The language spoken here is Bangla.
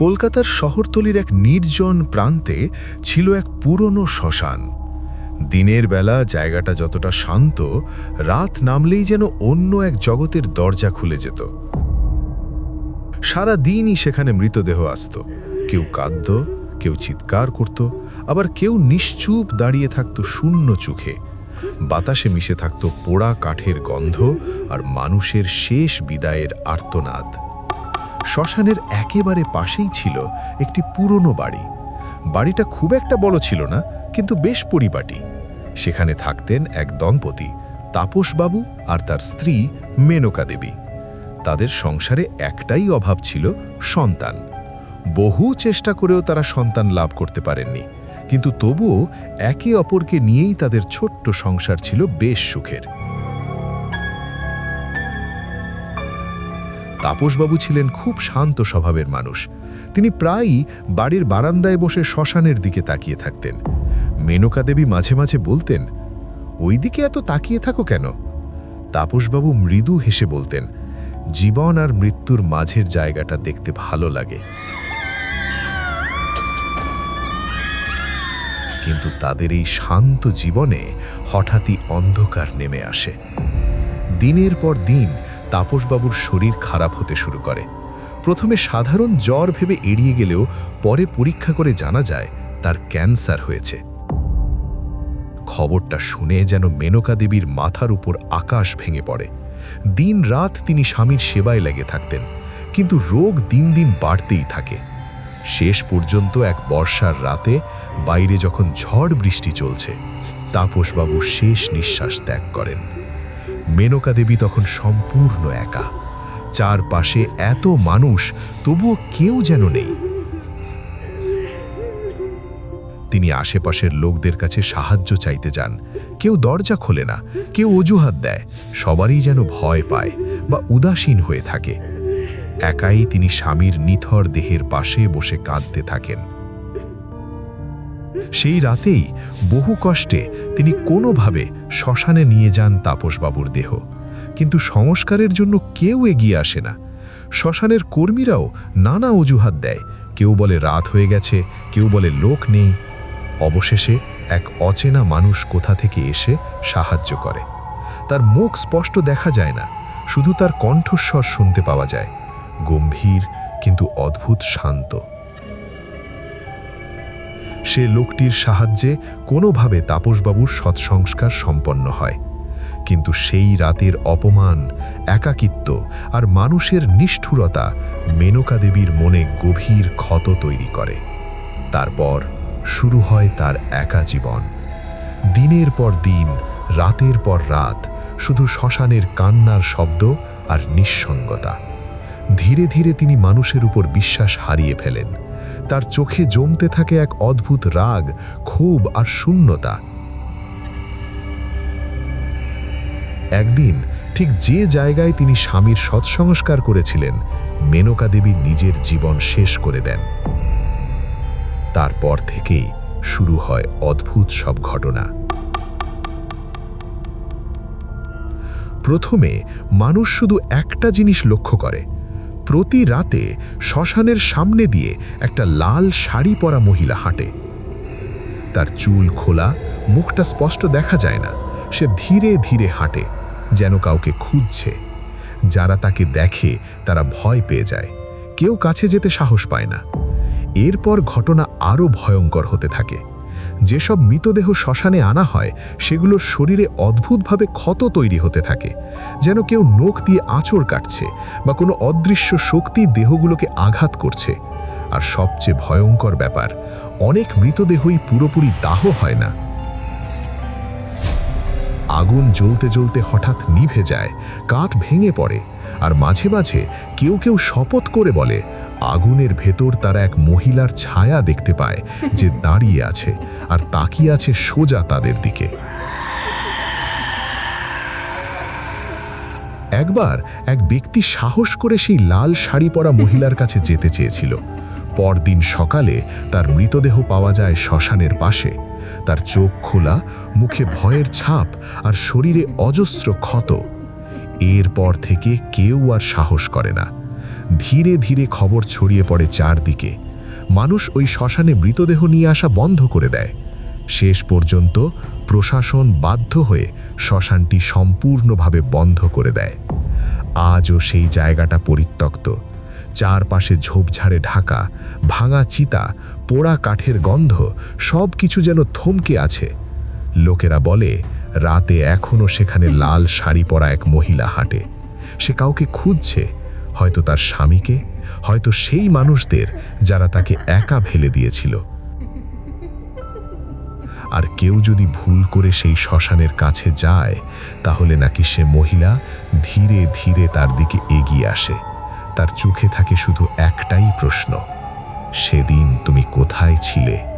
কলকাতার শহরতলির এক নির্জন প্রান্তে ছিল এক পুরনো শ্মশান। দিনের বেলা জায়গাটা যতটা শান্ত, রাত নামলেই যেন অন্য এক জগতের দরজা খুলে যেত। সারা দিনই সেখানে মৃতদেহ আসত। কেউ কাঁদত, কেউ চিৎকার করত, আবার কেউ নিশ্চুপ দাঁড়িয়ে থাকত শূন্য চোখে। বাতাসে মিশে থাকত পোড়া কাঠের গন্ধ আর মানুষের শেষ বিদায়ের আর্তনাদ। শ্মশানের একেবারে পাশেই ছিল একটি পুরনো বাড়ি। বাড়িটা খুব একটা বড় ছিল না, কিন্তু বেশ পরিপাটি। সেখানে থাকতেন এক দম্পতি, তাপসবাবু আর তার স্ত্রী মেনকা দেবী। তাদের সংসারে একটাই অভাব ছিল, সন্তান। বহু চেষ্টা করেও তারা সন্তান লাভ করতে পারেননি, কিন্তু তবুও একে অপরকে নিয়েই তাদের ছোট্ট সংসার ছিল বেশ সুখের। তাপসবাবু ছিলেন খুব শান্ত স্বভাবের মানুষ। তিনি প্রায়ই বাড়ির বারান্দায় বসে শ্মশানের দিকে তাকিয়ে থাকতেন। মেনকা দেবী মাঝে মাঝে বলতেন, "ওই দিকে এত তাকিয়ে থাকো কেন?" তাপসবাবু মৃদু হেসে বলতেন, "জীবন আর মৃত্যুর মাঝের জায়গাটা দেখতে ভালো লাগে।" কিন্তু তাদের এই শান্ত জীবনে হঠাৎই অন্ধকার নেমে আসে। দিনের পর দিন তাপসবাবুর শরীর খারাপ হতে শুরু করে। প্রথমে সাধারণ জ্বর ভেবে এড়িয়ে গেলেও পরে পরীক্ষা করে জানা যায় তার ক্যান্সার হয়েছে। খবরটা শুনে যেন মেনকা দেবীর মাথার উপর আকাশ ভেঙে পড়ে। দিন রাত তিনি স্বামীর সেবায় লেগে থাকতেন, কিন্তু রোগ দিন দিন বাড়তেই থাকে। শেষ পর্যন্ত এক বর্ষার রাতে বাইরে যখন ঝড় বৃষ্টি চলছে, তাপসবাবু শেষ নিঃশ্বাস ত্যাগ করেন। মেনকা দেবী তখন সম্পূর্ণ একা। চারপাশে এত মানুষ, তবুও কেউ যেন নেই। তিনি আশেপাশের লোকদের কাছে সাহায্য চাইতে যান। কেউ দরজা খোলে না, কেউ অজুহাত দেয়। সবারই যেন ভয় পায় বা উদাসীন হয়ে থাকে। একাই তিনি স্বামীর নিথর দেহের পাশে বসে কাঁদতে থাকেন। সেই রাতেই বহু কষ্টে তিনি কোনোভাবে শ্মশানে নিয়ে যান তাপসবাবুর দেহ, কিন্তু সংস্কারের জন্য কেউ এগিয়ে আসে না। শ্মশানের কর্মীরাও নানা অজুহাত দেয়। কেউ বলে রাত হয়ে গেছে, কেউ বলে লোক নেই। অবশেষে এক অচেনা মানুষ কোথা থেকে এসে সাহায্য করে। তার মুখ স্পষ্ট দেখা যায় না, শুধু তার কণ্ঠস্বর শুনতে পাওয়া যায়, গম্ভীর কিন্তু অদ্ভুত শান্ত। সে লোকটির সাহায্যে কোনোভাবে তাপসবাবুর সৎসংস্কার সম্পন্ন হয়। কিন্তু সেই রাতের অপমান, একাকিত্ব আর মানুষের নিষ্ঠুরতা মেনকা দেবীর মনে গভীর ক্ষত তৈরি করে। তারপর শুরু হয় তার একা জীবন। দিনের পর দিন, রাতের পর রাত, শুধু শ্মশানের কান্নার শব্দ আর নিঃসঙ্গতা। ধীরে ধীরে তিনি মানুষের উপর বিশ্বাস হারিয়ে ফেলেন। তার চোখে জমতে থাকে এক অদ্ভুত রাগ, ক্ষোভ আর শূন্যতা। একদিন ঠিক যে জায়গায় তিনি স্বামীর সৎসংস্কার করেছিলেন, মেনকা দেবী নিজের জীবন শেষ করে দেন। তারপর থেকেই শুরু হয় অদ্ভুত সব ঘটনা। প্রথমে মানুষ শুধু একটা জিনিস লক্ষ্য করে, প্রতি রাতে শ্মশানের সামনে দিয়ে একটা লাল শাড়ি পরা মহিলা হাঁটে। তার চুল খোলা, মুখটা স্পষ্ট দেখা যায় না। সে ধীরে ধীরে হাঁটে, যেন কাউকে খুঁজছে। যারা তাকে দেখে তারা ভয় পেয়ে যায়, কেউ কাছে যেতে সাহস পায় না। এরপর ঘটনা আরও ভয়ঙ্কর হতে থাকে। যেসব মৃতদেহ শ্মশানে আনা হয়, সেগুলোর শরীরে অদ্ভুতভাবে ক্ষত তৈরি হতে থাকে, যেন কেউ নখ দিয়ে আঁচড় কাটছে বা কোনো অদৃশ্য শক্তি দেহগুলোকে আঘাত করছে। আর সবচেয়ে ভয়ঙ্কর ব্যাপার, অনেক মৃতদেহই পুরোপুরি দাহ হয় না। আগুন জ্বলতে জ্বলতে হঠাৎ নিভে যায়, কাঠ ভেঙে পড়ে, আর মাঝে মাঝে কেউ কেউ শপথ করে বলে আগুনের ভেতর তারা এক মহিলার ছায়া দেখতে পায়, যে দাঁড়িয়ে আছে আর তাকিয়ে আছে সোজা তাদের দিকে। একবার এক ব্যক্তি সাহস করে সেই লাল শাড়ি পরা মহিলার কাছে যেতে চেয়েছিল। পরদিন সকালে তার মৃতদেহ পাওয়া যায় শ্মশানের পাশে। তার চোখ খোলা, মুখে ভয়ের ছাপ আর শরীরে অজস্র ক্ষত। এরপর থেকে কেউ আর সাহস করে না। ধীরে ধীরে খবর ছড়িয়ে পড়ে চারদিকে। মানুষ ওই শ্মশানে মৃতদেহ নিয়ে আসা বন্ধ করে দেয়। শেষ পর্যন্ত প্রশাসন বাধ্য হয়ে শ্মশানটি সম্পূর্ণভাবে বন্ধ করে দেয়। আজও সেই জায়গাটা পরিত্যক্ত, চারপাশে ঝোপঝাড়ে ঢাকা, ভাঙা চিতা, পোড়া কাঠের গন্ধ, সব কিছু যেন থমকে আছে। লোকেরা বলে রাতে এখনও সেখানে লাল শাড়ি পরা এক মহিলা হাঁটে। সে কাউকে খুঁজছে, হয়তো তার স্বামীকে, হয়তো সেই মানুষদের যারা তাকে একা ফেলে দিয়েছিল। আর কেউ যদি ভুল করে সেই শ্মশানের কাছে যায়, তাহলে নাকি সে মহিলা ধীরে ধীরে তার দিকে এগিয়ে আসে। তার চোখে থাকে শুধু একটাই প্রশ্ন, সেদিন তুমি কোথায় ছিলে?